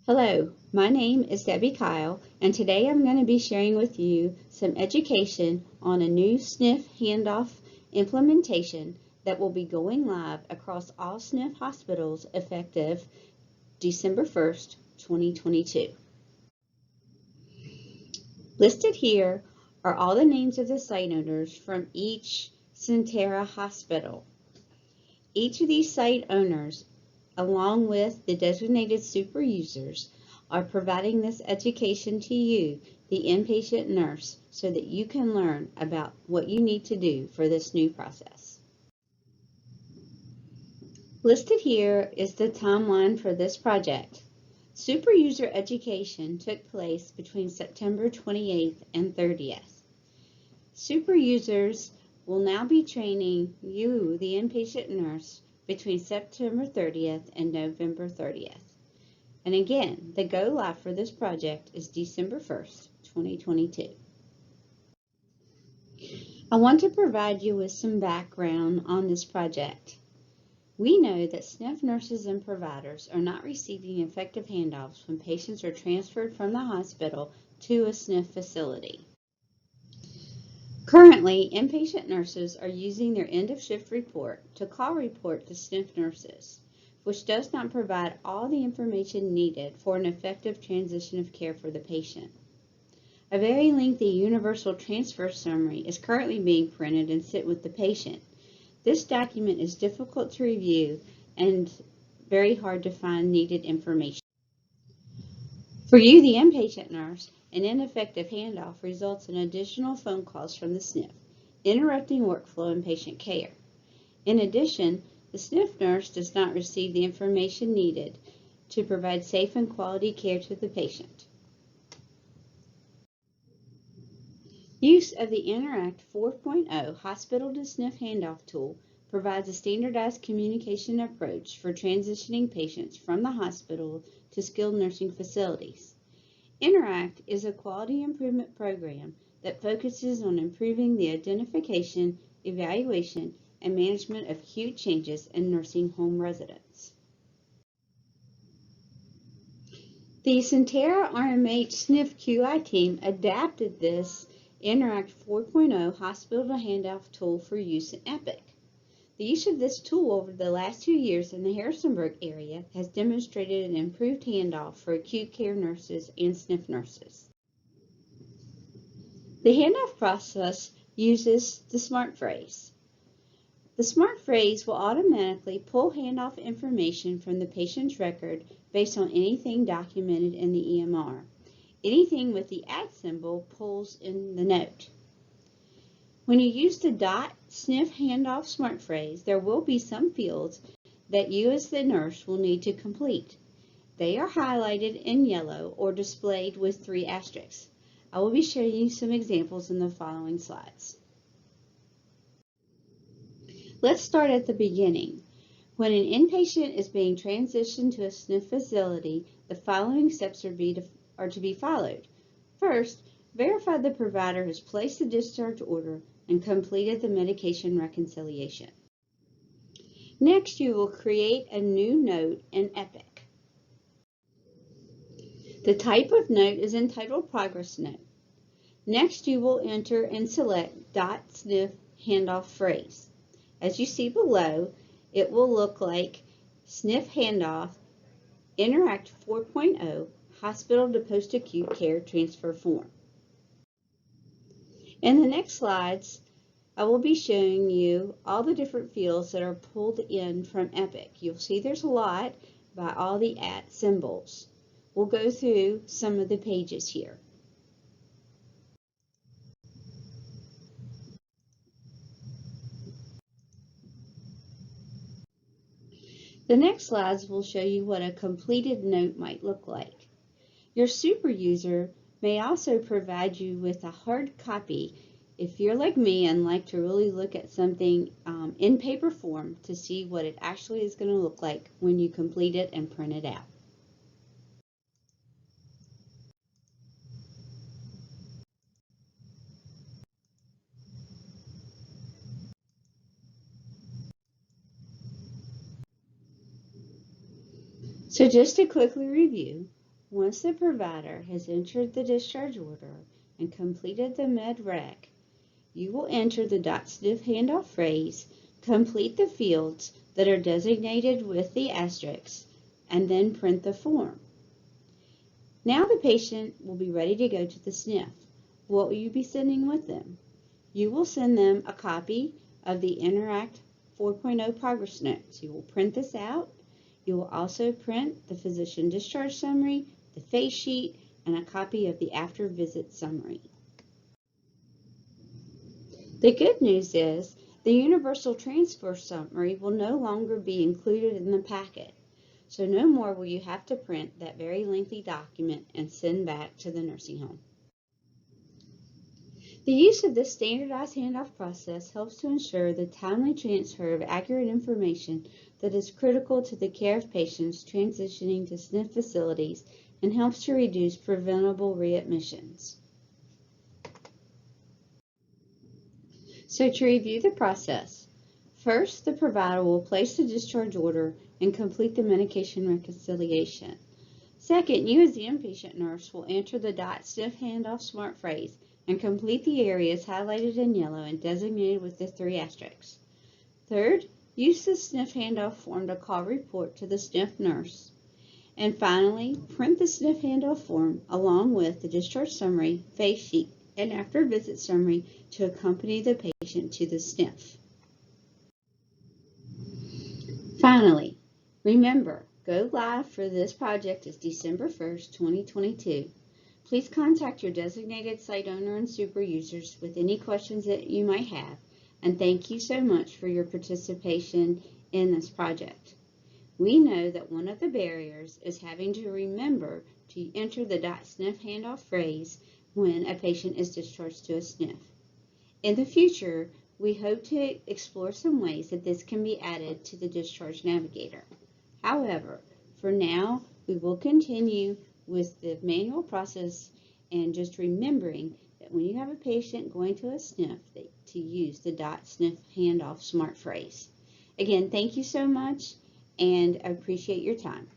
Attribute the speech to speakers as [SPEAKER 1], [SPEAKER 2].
[SPEAKER 1] Hello, my name is Debbie Kyle, and today I'm going to be sharing with you some education on a new SNF handoff implementation that will be going live across all SNF hospitals effective December 1st, 2022. Listed here are all the names of the site owners from each Centera hospital. Each of these site owners, along with the designated super users, are providing this education to you, the inpatient nurse, so that you can learn about what you need to do for this new process. Listed here is the timeline for this project. Super user education took place between September 28th and 30th. Super users will now be training you, the inpatient nurse, between September 30th and November 30th. And again, the go live for this project is December 1st, 2022. I want to provide you with some background on this project. We know that SNF nurses and providers are not receiving effective handoffs when patients are transferred from the hospital to a SNF facility. Currently, inpatient nurses are using their end-of-shift report to call report to SNF nurses, which does not provide all the information needed for an effective transition of care for the patient. A very lengthy universal transfer summary is currently being printed and sent with the patient. This document is difficult to review and very hard to find needed information. For you, the inpatient nurse, an ineffective handoff results in additional phone calls from the SNF, interrupting workflow and patient care. In addition, the SNF nurse does not receive the information needed to provide safe and quality care to the patient. Use of the Interact 4.0 Hospital to SNF Handoff tool provides a standardized communication approach for transitioning patients from the hospital to skilled nursing facilities. Interact is a quality improvement program that focuses on improving the identification, evaluation, and management of acute changes in nursing home residents. The Centera RMH SNF QI team adapted this Interact 4.0 Hospital to Handoff tool for use in Epic. The use of this tool over the last 2 years in the Harrisonburg area has demonstrated an improved handoff for acute care nurses and SNF nurses. The handoff process uses the SMART phrase. The SMART phrase will automatically pull handoff information from the patient's record based on anything documented in the EMR. Anything with the @ symbol pulls in the note. When you use the .SNF handoff SMART phrase, there will be some fields that you as the nurse will need to complete. They are highlighted in yellow or displayed with 3 asterisks. I will be showing you some examples in the following slides. Let's start at the beginning. When an inpatient is being transitioned to a SNF facility, the following steps are to be followed. First, verify the provider has placed the discharge order and completed the medication reconciliation. Next, you will create a new note in Epic. The type of note is entitled Progress Note. Next, you will enter and select .SNF handoff phrase. As you see below, it will look like SNF handoff Interact 4.0 Hospital to Post-Acute Care Transfer Form. In the next slides, I will be showing you all the different fields that are pulled in from Epic. You'll see there's a lot by all the @ symbols. We'll go through some of the pages here. The next slides will show you what a completed note might look like. Your super user may also provide you with a hard copy if you're like me and like to really look at something in paper form to see what it actually is going to look like when you complete it and print it out. So just to quickly review, Once the provider has entered the discharge order and completed the med rec, you will enter the .SNF handoff phrase, complete the fields that are designated with the asterisks, and then print the form. Now the patient will be ready to go to the SNF. What will you be sending with them? You will send them a copy of the Interact 4.0 progress notes. You will print this out. You will also print the physician discharge summary, the face sheet, and a copy of the after visit summary. The good news is the universal transfer summary will no longer be included in the packet, so no more will you have to print that very lengthy document and send back to the nursing home. The use of this standardized handoff process helps to ensure the timely transfer of accurate information that is critical to the care of patients transitioning to SNF facilities and helps to reduce preventable readmissions. So to review the process, first the provider will place the discharge order and complete the medication reconciliation. Second, you as the inpatient nurse will enter the .SNF handoff smart phrase and complete the areas highlighted in yellow and designated with the 3 asterisks. Third, use the SNF handoff form to call report to the SNF nurse. And finally, print the SNF handoff form along with the discharge summary, face sheet, and after visit summary to accompany the patient to the SNF. Finally, remember, go live for this project is December 1st, 2022. Please contact your designated site owner and super users with any questions that you might have, and thank you so much for your participation in this project. We know that one of the barriers is having to remember to enter the .SNF handoff phrase when a patient is discharged to a SNF. In the future, we hope to explore some ways that this can be added to the discharge navigator. However, for now, we will continue with the manual process and just remembering that when you have a patient going to a SNF, to use the .SNF handoff smart phrase. Again, thank you so much, and I appreciate your time.